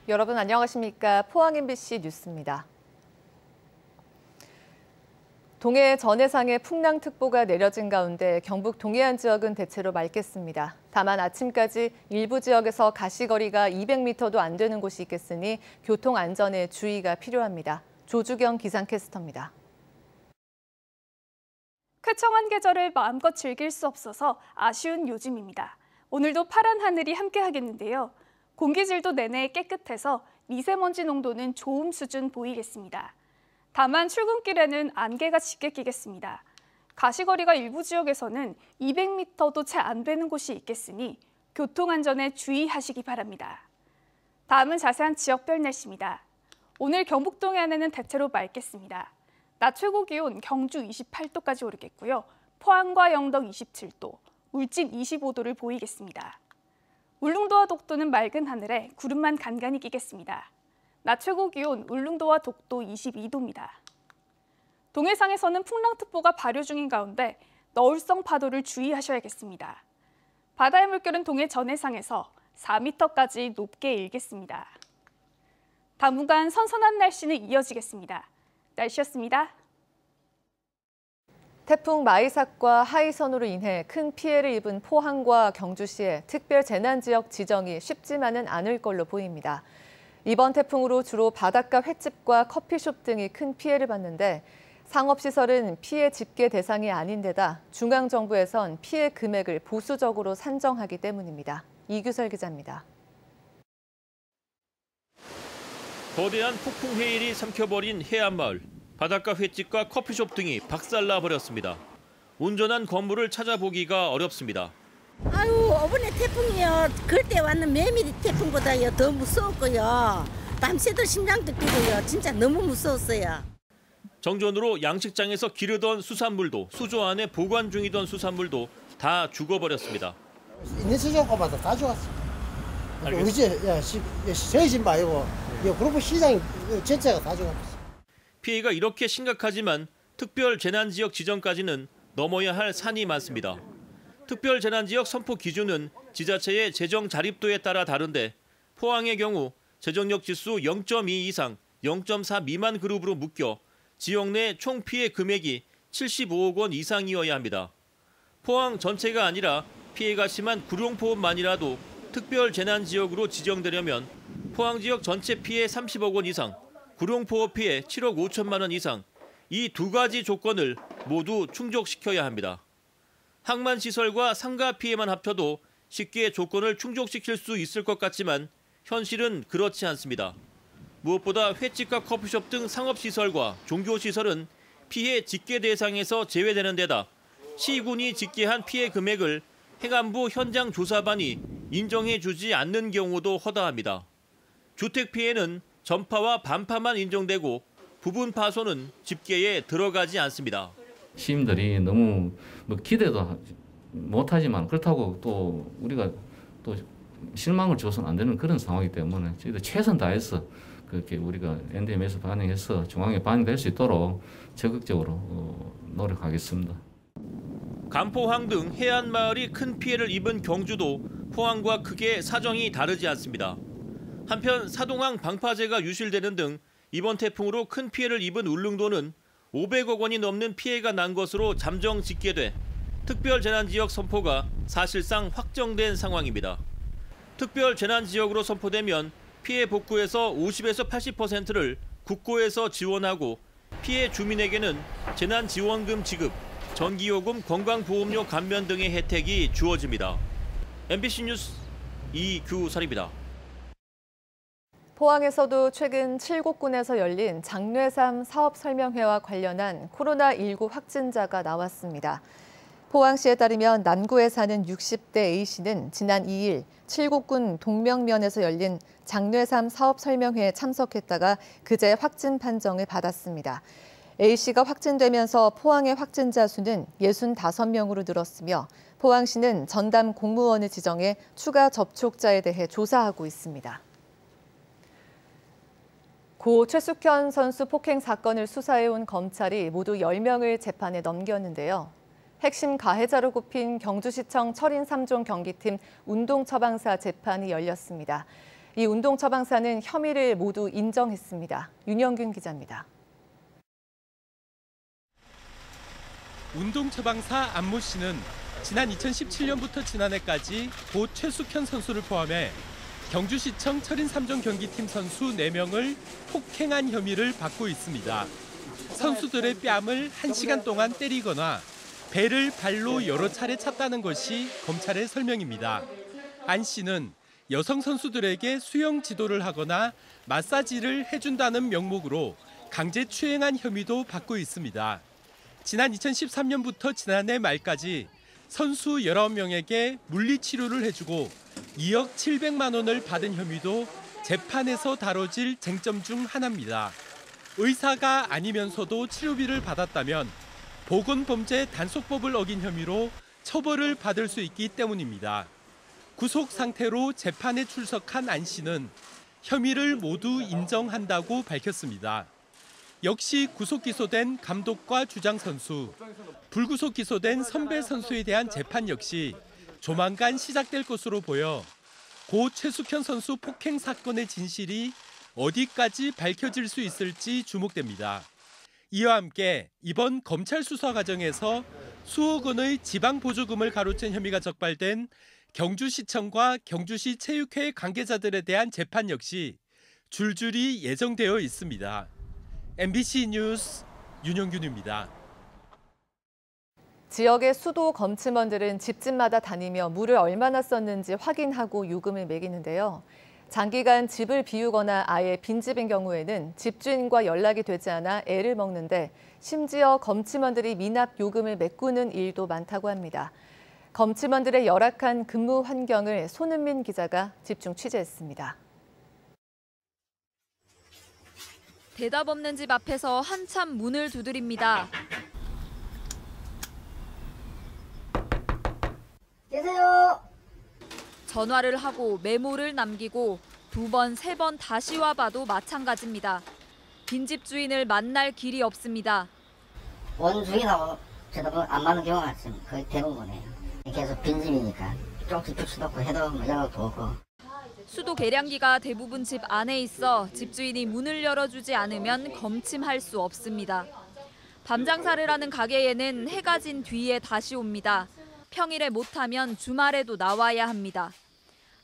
여러분 안녕하십니까? 포항 MBC 뉴스입니다. 동해 전해상에 풍랑특보가 내려진 가운데 경북 동해안 지역은 대체로 맑겠습니다. 다만 아침까지 일부 지역에서 가시거리가 200m도 안 되는 곳이 있겠으니 교통 안전에 주의가 필요합니다. 조주경 기상캐스터입니다. 쾌청한 계절을 마음껏 즐길 수 없어서 아쉬운 요즘입니다. 오늘도 파란 하늘이 함께하겠는데요. 공기질도 내내 깨끗해서 미세먼지 농도는 좋음 수준 보이겠습니다. 다만 출근길에는 안개가 짙게 끼겠습니다. 가시거리가 일부 지역에서는 200m도 채 안 되는 곳이 있겠으니 교통안전에 주의하시기 바랍니다. 다음은 자세한 지역별 날씨입니다. 오늘 경북 동해안에는 대체로 맑겠습니다. 낮 최고 기온 경주 28도까지 오르겠고요. 포항과 영덕 27도, 울진 25도를 보이겠습니다. 울릉도와 독도는 맑은 하늘에 구름만 간간히 끼겠습니다. 낮 최고 기온 울릉도와 독도 22도입니다. 동해상에서는 풍랑특보가 발효 중인 가운데 너울성 파도를 주의하셔야겠습니다. 바다의 물결은 동해 전해상에서 4m까지 높게 일겠습니다. 당분간 선선한 날씨는 이어지겠습니다. 날씨였습니다. 태풍 마이삭과 하이선으로 인해 큰 피해를 입은 포항과 경주시에 특별 재난지역 지정이 쉽지만은 않을 걸로 보입니다. 이번 태풍으로 주로 바닷가 횟집과 커피숍 등이 큰 피해를 봤는데 상업시설은 피해 집계 대상이 아닌 데다 중앙정부에선 피해 금액을 보수적으로 산정하기 때문입니다. 이규설 기자입니다. 거대한 폭풍 해일이 삼켜버린 해안마을. 바닷가 횟집과 커피숍 등이 박살나 버렸습니다. 온전한 건물을 찾아보기가 어렵습니다. 아유, 이번에 태풍이요. 그때 왔는 매미리 태풍보다요 더 무서웠고요. 밤새도 심장도 뛰고요. 진짜 너무 무서웠어요. 정전으로 양식장에서 기르던 수산물도 수조 안에 보관 중이던 수산물도 다 죽어버렸습니다. 있는 수조가마다 다 죽었어. 우리 집, 저희 집 말고 그룹 시장 전체가 다 죽었어. 피해가 이렇게 심각하지만 특별 재난지역 지정까지는 넘어야 할 산이 많습니다. 특별 재난지역 선포 기준은 지자체의 재정 자립도에 따라 다른데 포항의 경우 재정력 지수 0.2 이상 0.4 미만 그룹으로 묶여 지역 내 총 피해 금액이 75억 원 이상이어야 합니다. 포항 전체가 아니라 피해가 심한 구룡포읍만이라도 특별 재난지역으로 지정되려면 포항 지역 전체 피해 30억 원 이상, 구룡포읍 피해 7억 5천만 원 이상, 이 두 가지 조건을 모두 충족시켜야 합니다. 항만시설과 상가 피해만 합쳐도 쉽게 조건을 충족시킬 수 있을 것 같지만 현실은 그렇지 않습니다. 무엇보다 횟집과 커피숍 등 상업시설과 종교시설은 피해 집계 대상에서 제외되는 데다 시군이 집계한 피해 금액을 행안부 현장조사반이 인정해주지 않는 경우도 허다합니다. 주택 피해는 전파와 반파만 인정되고 부분 파손은 집계에 들어가지 않습니다. 시민들이 너무 기대도 못하지만 그렇다고 또 우리가 또 실망을 줘서는 안 되는 그런 상황이기 때문에 저희도 최선 다해서 그렇게 우리가 NDM에서 반영해서 중앙에 반영될 수 있도록 적극적으로 노력하겠습니다. 간포항 등 해안 마을이 큰 피해를 입은 경주도 포항과 크게 사정이 다르지 않습니다. 한편 사동항 방파제가 유실되는 등 이번 태풍으로 큰 피해를 입은 울릉도는 500억 원이 넘는 피해가 난 것으로 잠정 집계돼 특별 재난지역 선포가 사실상 확정된 상황입니다. 특별 재난지역으로 선포되면 피해 복구에서 50에서 80%를 국고에서 지원하고 피해 주민에게는 재난지원금 지급, 전기요금, 건강보험료 감면 등의 혜택이 주어집니다. MBC 뉴스 이규설입니다. 포항에서도 최근 7곳군에서 열린 장뇌삼 사업설명회와 관련한 코로나19 확진자가 나왔습니다. 포항시에 따르면 남구에 사는 60대 A씨는 지난 2일 7곳군 동명면에서 열린 장뇌삼 사업설명회에 참석했다가 그제 확진 판정을 받았습니다. A씨가 확진되면서 포항의 확진자 수는 65명으로 늘었으며 포항시는 전담 공무원을 지정해 추가 접촉자에 대해 조사하고 있습니다. 고 최숙현 선수 폭행 사건을 수사해온 검찰이 모두 10명을 재판에 넘겼는데요. 핵심 가해자로 꼽힌 경주시청 철인 3종 경기팀 운동처방사 재판이 열렸습니다. 이 운동처방사는 혐의를 모두 인정했습니다. 윤영균 기자입니다. 운동처방사 안모 씨는 지난 2017년부터 지난해까지 고 최숙현 선수를 포함해 경주시청 철인 3종 경기팀 선수 4명을 폭행한 혐의를 받고 있습니다. 선수들의 뺨을 1시간 동안 때리거나 배를 발로 여러 차례 찼다는 것이 검찰의 설명입니다. 안 씨는 여성 선수들에게 수영 지도를 하거나 마사지를 해준다는 명목으로 강제 추행한 혐의도 받고 있습니다. 지난 2013년부터 지난해 말까지 선수 19명에게 물리치료를 해주고 2억 700만 원을 받은 혐의도 재판에서 다뤄질 쟁점 중 하나입니다. 의사가 아니면서도 치료비를 받았다면 보건범죄 단속법을 어긴 혐의로 처벌을 받을 수 있기 때문입니다. 구속 상태로 재판에 출석한 안 씨는 혐의를 모두 인정한다고 밝혔습니다. 역시 구속 기소된 감독과 주장 선수, 불구속 기소된 선배 선수에 대한 재판 역시 조만간 시작될 것으로 보여 고 최숙현 선수 폭행 사건의 진실이 어디까지 밝혀질 수 있을지 주목됩니다. 이와 함께 이번 검찰 수사 과정에서 수억 원의 지방 보조금을 가로챈 혐의가 적발된 경주시청과 경주시 체육회 관계자들에 대한 재판 역시 줄줄이 예정되어 있습니다. MBC 뉴스 윤영균입니다. 지역의 수도 검침원들은 집집마다 다니며 물을 얼마나 썼는지 확인하고 요금을 매기는데요. 장기간 집을 비우거나 아예 빈집인 경우에는 집주인과 연락이 되지 않아 애를 먹는데 심지어 검침원들이 미납 요금을 메꾸는 일도 많다고 합니다. 검침원들의 열악한 근무 환경을 손은민 기자가 집중 취재했습니다. 대답 없는 집 앞에서 한참 문을 두드립니다. 계세요. 전화를 하고 메모를 남기고 2번, 3번 다시 와봐도 마찬가지입니다. 빈집 주인을 만날 길이 없습니다. 원 주인하고 대답은 안 맞는 경우가 거의 대부분이에요. 계속 빈집이니까 조금씩 붙여놓고 해도 연락도 오고. 수도 계량기가 대부분 집 안에 있어 집주인이 문을 열어주지 않으면 검침할 수 없습니다. 밤 장사를 하는 가게에는 해가 진 뒤에 다시 옵니다. 평일에 못하면 주말에도 나와야 합니다.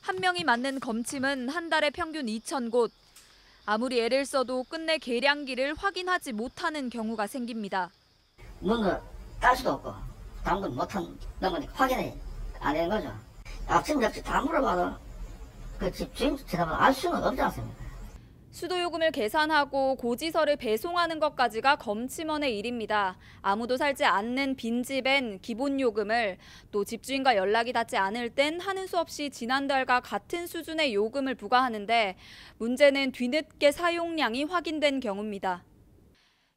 한 명이 맡는 검침은 한 달에 평균 2,000곳. 아무리 애를 써도 끝내 계량기를 확인하지 못하는 경우가 생깁니다. 문을 딸 수도 없고 당근 못한 거니까 확인이 안 되는 거죠. 앞집 옆집 다 물어봐도 그 집 주인 대답을 알 수는 없지 않습니까? 수도요금을 계산하고 고지서를 배송하는 것까지가 검침원의 일입니다. 아무도 살지 않는 빈집엔 기본요금을, 또 집주인과 연락이 닿지 않을 땐 하는 수 없이 지난달과 같은 수준의 요금을 부과하는데 문제는 뒤늦게 사용량이 확인된 경우입니다.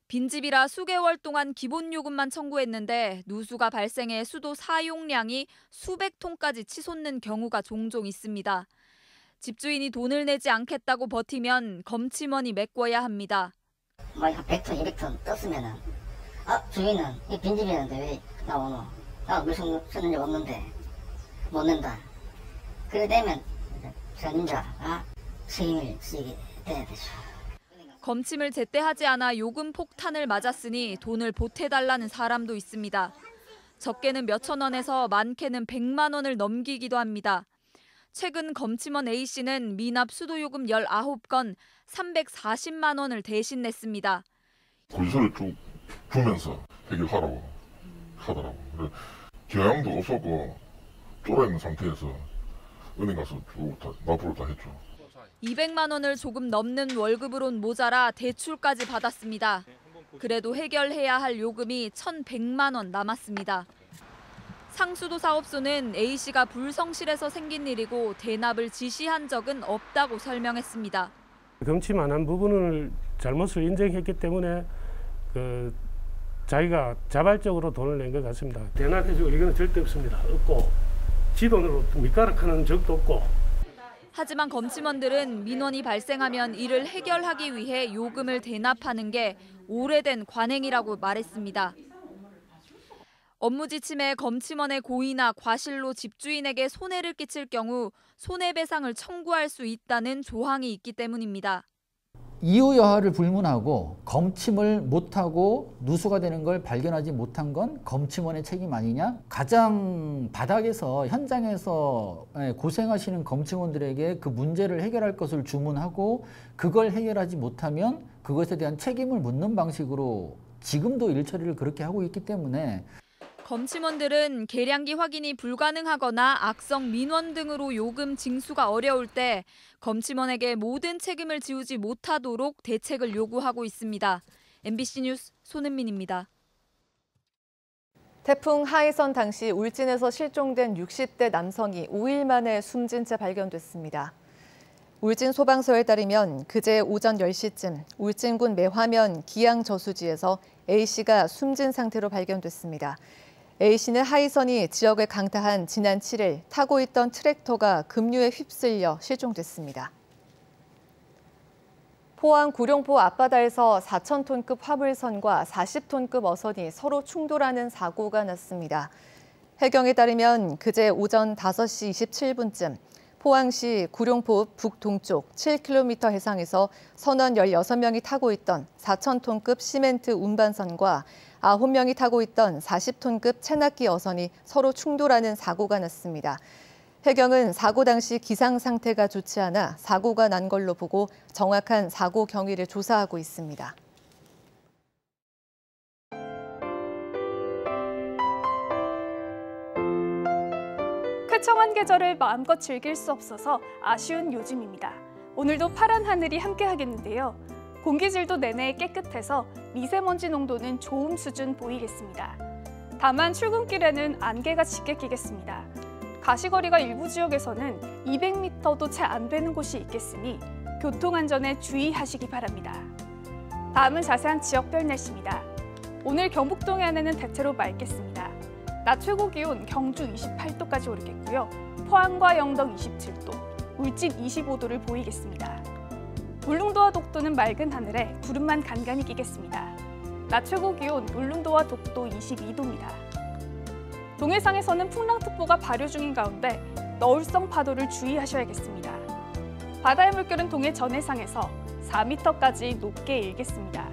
빈집이라 수개월 동안 기본요금만 청구했는데 누수가 발생해 수도 사용량이 수백 톤까지 치솟는 경우가 종종 있습니다. 집주인이 돈을 내지 않겠다고 버티면 검침원이 메꿔야 합니다. 한 100톤, 200톤 떴으면은 주인은 이 빈집이었는데 왜 나오노? 나 물 쓰는 적 없는데 못 낸다. 그래 되면 전임자가 책임을 지게 돼야 되죠. 검침을 제때 하지 않아 요금 폭탄을 맞았으니 돈을 보태달라는 사람도 있습니다. 적게는 몇천 원에서 많게는 100만 원을 넘기기도 합니다. 최근 검침원 A씨는 미납 수도요금 19건 340만 원을 대신 냈습니다. 고지서를 쭉 주면서 해결하라고 하더라고. 그래, 기량도 없었고 쫄아있는 상태에서 은행 가서 쭉 다 납부를 다 했죠. 200만 원을 조금 넘는 월급으론 모자라 대출까지 받았습니다. 그래도 해결해야 할 요금이 1,100만 원 남았습니다. 상수도 사업소는 A씨가 불성실해서 생긴 일이고 대납을 지시한 적은 없다고 설명했습니다. 검침만한 부분을 잘못을 인정했기 때문에 자기가 자발적으로 돈을 낸 것 같습니다. 대납해줄 의견은 절대 없습니다. 없고 지 돈으로 밑가락하는 적도 없고. 하지만 검침원들은 민원이 발생하면 이를 해결하기 위해 요금을 대납하는 게 오래된 관행이라고 말했습니다. 업무 지침에 검침원의 고의나 과실로 집주인에게 손해를 끼칠 경우 손해배상을 청구할 수 있다는 조항이 있기 때문입니다. 이유 여하를 불문하고 검침을 못하고 누수가 되는 걸 발견하지 못한 건 검침원의 책임 아니냐? 가장 바닥에서 현장에서 고생하시는 검침원들에게 그 문제를 해결할 것을 주문하고 그걸 해결하지 못하면 그것에 대한 책임을 묻는 방식으로 지금도 일처리를 그렇게 하고 있기 때문에 검침원들은 계량기 확인이 불가능하거나 악성 민원 등으로 요금 징수가 어려울 때 검침원에게 모든 책임을 지우지 못하도록 대책을 요구하고 있습니다. MBC 뉴스 손은민입니다. 태풍 하이선 당시 울진에서 실종된 60대 남성이 5일 만에 숨진 채 발견됐습니다. 울진 소방서에 따르면 그제 오전 10시쯤 울진군 매화면 기양저수지에서 A씨가 숨진 상태로 발견됐습니다. A씨는 하이선이 지역을 강타한 지난 7일 타고 있던 트랙터가 급류에 휩쓸려 실종됐습니다. 포항 구룡포 앞바다에서 4,000톤급 화물선과 40톤급 어선이 서로 충돌하는 사고가 났습니다. 해경에 따르면 그제 오전 5시 27분쯤 포항시 구룡포 북동쪽 7km 해상에서 선원 16명이 타고 있던 4,000톤급 시멘트 운반선과 9명이 타고 있던 40톤급 체납기 어선이 서로 충돌하는 사고가 났습니다. 해경은 사고 당시 기상 상태가 좋지 않아 사고가 난 걸로 보고 정확한 사고 경위를 조사하고 있습니다. 쾌청한 계절을 마음껏 즐길 수 없어서 아쉬운 요즘입니다. 오늘도 파란 하늘이 함께하겠는데요. 공기질도 내내 깨끗해서 미세먼지 농도는 좋음 수준 보이겠습니다. 다만 출근길에는 안개가 짙게 끼겠습니다. 가시거리가 일부 지역에서는 200m도 채 안 되는 곳이 있겠으니 교통안전에 주의하시기 바랍니다. 다음은 자세한 지역별 날씨입니다. 오늘 경북 동해안에는 대체로 맑겠습니다. 낮 최고 기온 경주 28도까지 오르겠고요. 포항과 영덕 27도, 울진 25도를 보이겠습니다. 울릉도와 독도는 맑은 하늘에 구름만 간간히 끼겠습니다. 낮 최고 기온 울릉도와 독도 22도입니다. 동해상에서는 풍랑특보가 발효 중인 가운데 너울성 파도를 주의하셔야겠습니다. 바다의 물결은 동해 전해상에서 4m까지 높게 일겠습니다.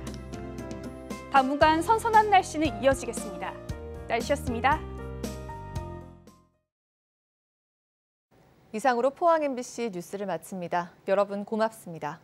당분간 선선한 날씨는 이어지겠습니다. 날씨였습니다. 이상으로 포항 MBC 뉴스를 마칩니다. 여러분 고맙습니다.